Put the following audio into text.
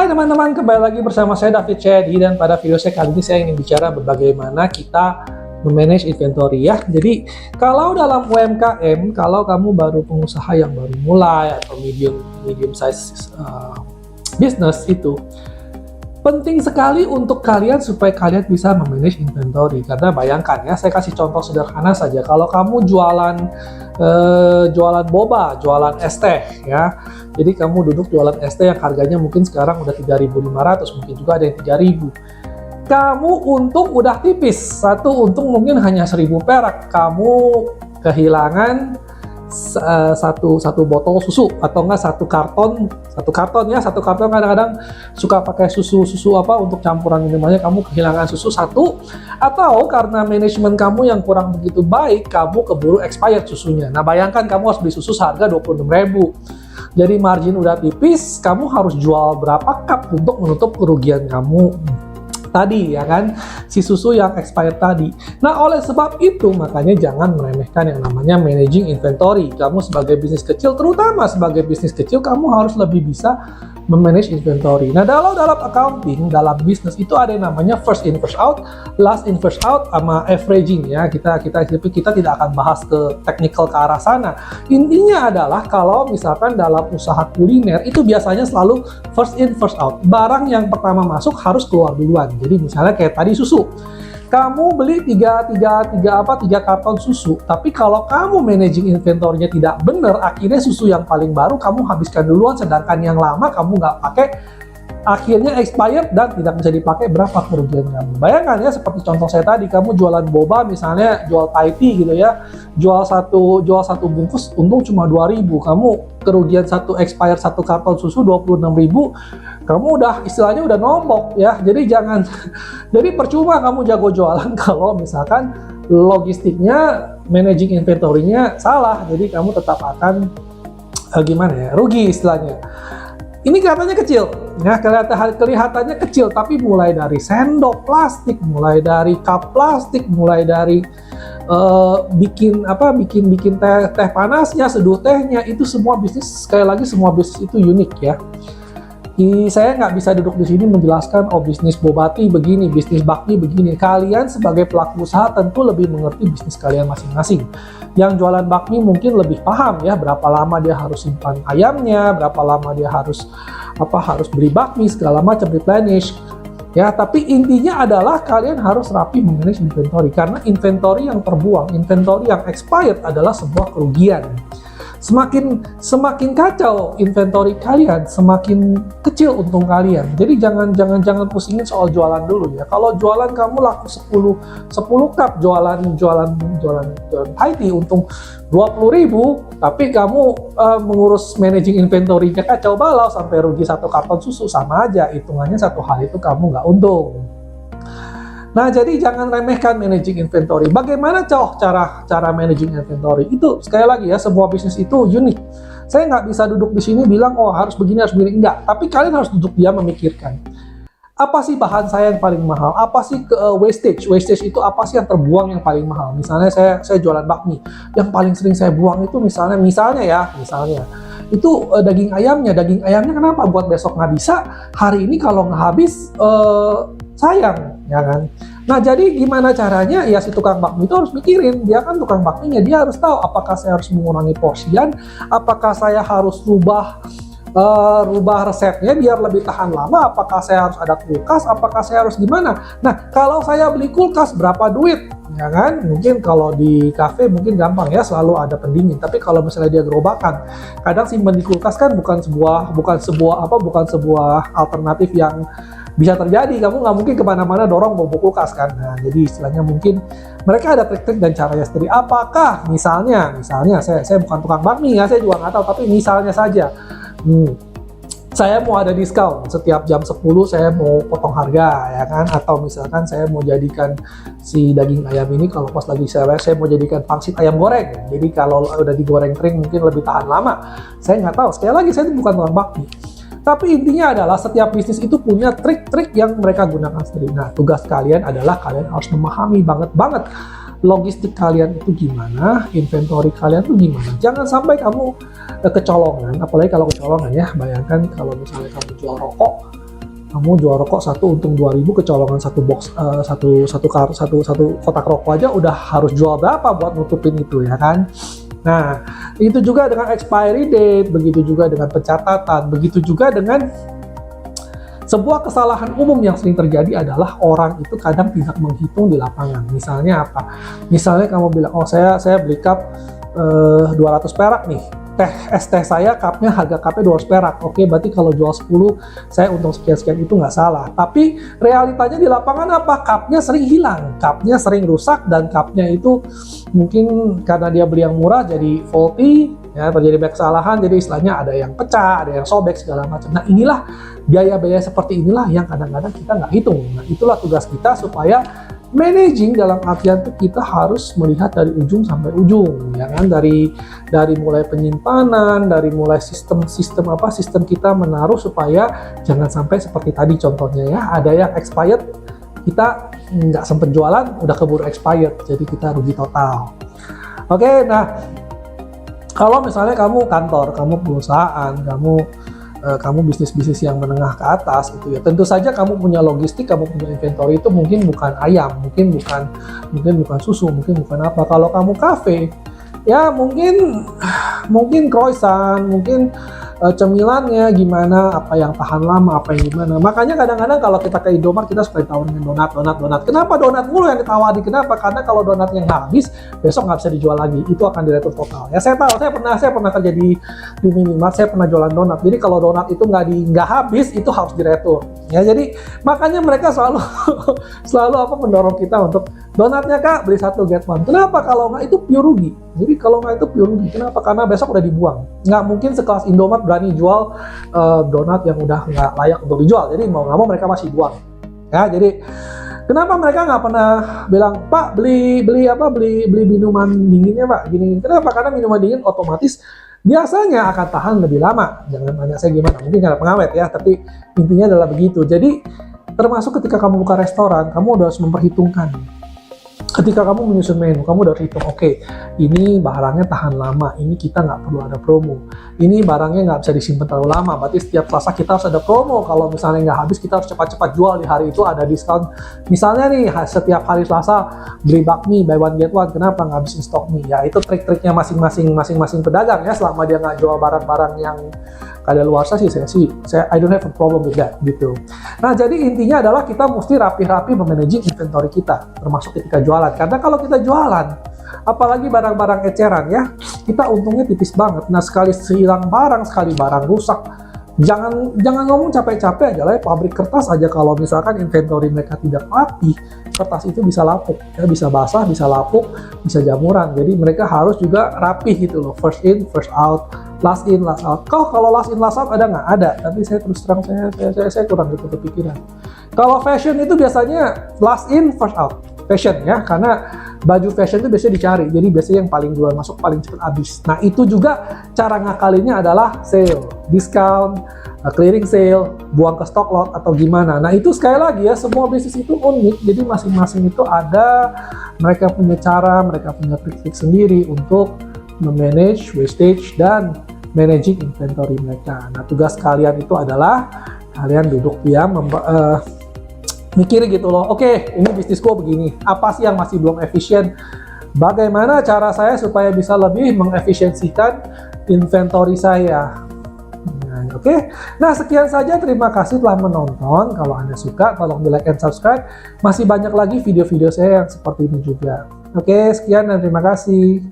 Hai teman-teman, kembali lagi bersama saya David Chedi, dan pada video saya kali ini saya ingin bicara bagaimana kita memanage inventory ya. Jadi kalau dalam UMKM, kalau kamu baru pengusaha yang baru mulai atau medium size business, itu penting sekali untuk kalian supaya kalian bisa memanage inventory. Karena bayangkan ya, saya kasih contoh sederhana saja. Kalau kamu jualan boba, jualan es teh ya. Jadi kamu duduk jualan es teh yang harganya mungkin sekarang udah 3.500, mungkin juga ada yang 3.000. Kamu untung udah tipis, satu untung mungkin hanya 1.000 perak. Kamu kehilangan satu botol susu, atau enggak satu karton kadang-kadang suka pakai susu apa untuk campuran minumannya, kamu kehilangan susu satu, atau karena manajemen kamu yang kurang begitu baik, kamu keburu expired susunya. Nah bayangkan kamu harus beli susu seharga 26.000, jadi margin udah tipis, kamu harus jual berapa cup untuk menutup kerugian kamu tadi ya kan, si susu yang expired tadi. Nah oleh sebab itu makanya jangan meremehkan yang namanya managing inventory. Kamu sebagai bisnis kecil, terutama sebagai bisnis kecil, kamu harus lebih bisa memanage inventory. Nah dalam accounting, dalam bisnis itu ada yang namanya first in first out, last in first out, sama averaging ya. Kita tidak akan bahas ke technical ke arah sana. Intinya adalah kalau misalkan dalam usaha kuliner itu biasanya selalu first in first out. Barang yang pertama masuk harus keluar duluan. Jadi misalnya kayak tadi susu, kamu beli 3 karton susu, tapi kalau kamu managing inventory-nya tidak benar, akhirnya susu yang paling baru kamu habiskan duluan, sedangkan yang lama kamu nggak pakai, akhirnya expired dan tidak bisa dipakai. Berapa kerugian kamu? Bayangkan ya, seperti contoh saya tadi, kamu jualan boba misalnya, jual Thai tea gitu ya, jual satu bungkus untung cuma 2.000, kamu kerugian expired satu karton susu 26.000, kamu udah istilahnya udah nombok ya. Jadi percuma kamu jago jualan kalau misalkan logistiknya, managing inventory-nya salah. Jadi kamu tetap akan rugi istilahnya. Ini kelihatannya kecil, ya kelihatannya kecil, tapi mulai dari sendok plastik, mulai dari cup plastik, mulai dari bikin teh panasnya, seduh tehnya, itu semua bisnis, sekali lagi semua bisnis itu unik ya. Saya nggak bisa duduk di sini menjelaskan, oh bisnis bobati begini, bisnis bakmi begini. Kalian sebagai pelaku usaha tentu lebih mengerti bisnis kalian masing-masing. Yang jualan bakmi mungkin lebih paham ya, berapa lama dia harus simpan ayamnya, berapa lama dia harus beli bakmi, segala macam, replenish. Ya, tapi intinya adalah kalian harus rapi memanage inventory, karena inventory yang terbuang, inventory yang expired adalah sebuah kerugian. Semakin kacau inventory kalian, semakin kecil untung kalian. Jadi jangan pusingin soal jualan dulu ya. Kalau jualan kamu laku 10 cup, jualan Thai tea untung 20.000, tapi kamu mengurus managing inventory-nya kacau balau sampai rugi satu karton susu, sama aja hitungannya, satu hal itu kamu nggak untung. Nah, jadi jangan remehkan managing inventory. Bagaimana cara managing inventory? Itu sekali lagi ya, sebuah bisnis itu unik. Saya nggak bisa duduk di sini bilang, oh harus begini, enggak. Tapi kalian harus duduk diam memikirkan. Apa sih bahan saya yang paling mahal? Apa sih wastage? Wastage itu apa sih yang terbuang yang paling mahal? Misalnya saya jualan bakmi. Yang paling sering saya buang itu misalnya itu daging ayamnya. Daging ayamnya kenapa? Buat besok nggak bisa. Hari ini kalau nggak habis, sayang, ya kan? Nah, jadi gimana caranya? Ya si tukang bakmi itu harus mikirin, dia kan tukang bakminya, dia harus tahu apakah saya harus mengurangi porsian, apakah saya harus rubah resepnya biar lebih tahan lama, apakah saya harus ada kulkas, apakah saya harus gimana. Nah, kalau saya beli kulkas berapa duit? Ya kan? Mungkin kalau di kafe mungkin gampang ya, selalu ada pendingin. Tapi kalau misalnya dia gerobakan, kadang simpan di kulkas kan bukan sebuah alternatif yang bisa terjadi. Kamu nggak mungkin kemana-mana dorong bawa kulkas kan. Nah, jadi istilahnya mungkin mereka ada trik-trik dan caranya sendiri. Apakah misalnya saya bukan tukang bakmi ya, saya juga nggak tahu, tapi misalnya saja saya mau ada diskon setiap jam 10, saya mau potong harga ya kan, atau misalkan saya mau jadikan si daging ayam ini, kalau pas lagi saya mau jadikan pangsit ayam goreng, jadi kalau udah digoreng kering mungkin lebih tahan lama. Saya nggak tahu, sekali lagi saya itu bukan tukang bakmi. Tapi intinya adalah setiap bisnis itu punya trik-trik yang mereka gunakan sendiri. Nah, tugas kalian adalah kalian harus memahami banget logistik kalian itu gimana, inventory kalian itu gimana. Jangan sampai kamu kecolongan, apalagi kalau kecolongan ya. Bayangkan kalau misalnya kamu jual rokok, Kamu jual rokok satu untung 2.000, kecolongan satu box satu kotak rokok aja udah harus jual berapa buat nutupin itu ya kan. Nah, itu juga dengan expiry date, begitu juga dengan pencatatan, begitu juga dengan sebuah kesalahan umum yang sering terjadi adalah orang itu kadang tidak menghitung di lapangan. Misalnya apa? Misalnya kamu bilang, oh saya beli cup 200 perak nih. Es teh saya cupnya harga cupnya 200 perak. Oke, berarti kalau jual 10 saya untung sekian-sekian, itu nggak salah. Tapi realitanya di lapangan apa? Cupnya sering hilang, cupnya sering rusak, dan cupnya itu mungkin karena dia beli yang murah jadi faulty, ya, terjadi banyak kesalahan, jadi istilahnya ada yang pecah, ada yang sobek segala macam. Nah, inilah biaya-biaya seperti inilah yang kadang-kadang kita nggak hitung. Nah, itulah tugas kita supaya managing dalam artian itu kita harus melihat dari ujung sampai ujung, ya kan, dari mulai penyimpanan, dari mulai sistem kita menaruh supaya jangan sampai seperti tadi contohnya ya, ada yang expired, kita nggak sempet jualan udah keburu expired, jadi kita rugi total. Oke, nah kalau misalnya kamu kantor, kamu perusahaan, kamu bisnis-bisnis yang menengah ke atas gitu ya, tentu saja kamu punya logistik, kamu punya inventory itu mungkin bukan ayam, mungkin bukan susu, mungkin bukan apa. Kalau kamu kafe ya mungkin croissant, mungkin cemilannya gimana, apa yang tahan lama, apa yang gimana. Makanya kadang-kadang kalau kita ke Indomaret kita suka ditawarin donat. Kenapa donat mulu yang ditawari? Kenapa? Karena kalau donat yang habis besok nggak bisa dijual lagi, itu akan diretur total. Ya saya tahu, saya pernah kerja di Minimart, saya pernah jualan donat. Jadi kalau donat itu nggak habis itu harus diretur. Ya jadi makanya mereka selalu mendorong kita untuk donatnya kak beli satu get one. Kenapa? Kalau nggak itu pure rugi. Jadi kalau nggak itu pure rugi. Kenapa? Karena besok udah dibuang. Nggak mungkin sekelas Indomaret berani jual donat yang udah nggak layak untuk dijual. Jadi mau nggak mau mereka masih buang. Ya jadi kenapa mereka nggak pernah bilang Pak beli minuman dinginnya Pak gini. Kenapa? Karena minuman dingin otomatis biasanya akan tahan lebih lama. Jangan tanya saya gimana. Mungkin karena pengawet ya. Tapi intinya adalah begitu. Jadi termasuk ketika kamu buka restoran, kamu udah harus memperhitungkan. Ketika kamu menyusun menu, kamu udah hitung, oke, ini barangnya tahan lama, ini kita nggak perlu ada promo, ini barangnya nggak bisa disimpan terlalu lama, berarti setiap Selasa kita harus ada promo, kalau misalnya nggak habis kita harus cepat-cepat jual, di hari itu ada diskon. Misalnya nih, setiap hari Selasa beli bakmi, buy one get one, kenapa nggak habisin stok mie? Ya itu trik-triknya masing-masing pedagang ya, selama dia nggak jual barang-barang yang kadaluarsa sih, I don't have a problem with that, gitu. Nah, jadi intinya adalah kita mesti rapi-rapi memanaging inventory kita, termasuk ketika jualan. Karena kalau kita jualan, apalagi barang-barang eceran ya, kita untungnya tipis banget. Nah, sekali hilang barang, sekali barang rusak, jangan ngomong capek-capek aja lah ya, pabrik kertas aja kalau misalkan inventory mereka tidak rapi, kertas itu bisa lapuk, ya, bisa basah, bisa lapuk, bisa jamuran. Jadi mereka harus juga rapi gitu loh, first in, first out, last in, last out. Kalau last in, last out ada nggak? Ada, tapi saya terus terang saya kurang gitu kepikiran. Kalau fashion itu biasanya last in, first out. Fashion ya, karena baju fashion itu biasanya dicari, jadi biasanya yang paling duluan masuk paling cepat habis. Nah itu juga cara ngakalinnya adalah sale, discount, clearing sale, buang ke stock lot atau gimana. Nah itu sekali lagi ya, semua bisnis itu unik, jadi masing-masing itu ada, mereka punya cara, mereka punya trik-trik sendiri untuk memanage wastage dan managing inventory mereka. Nah tugas kalian itu adalah kalian duduk diam, mikir gitu loh, oke, ini bisnis gue begini, apa sih yang masih belum efisien, bagaimana cara saya supaya bisa lebih mengefisiensikan inventory saya. Nah, oke. Nah sekian saja, terima kasih telah menonton. Kalau Anda suka tolong di like and subscribe, masih banyak lagi video-video saya yang seperti ini juga. Oke, sekian dan terima kasih.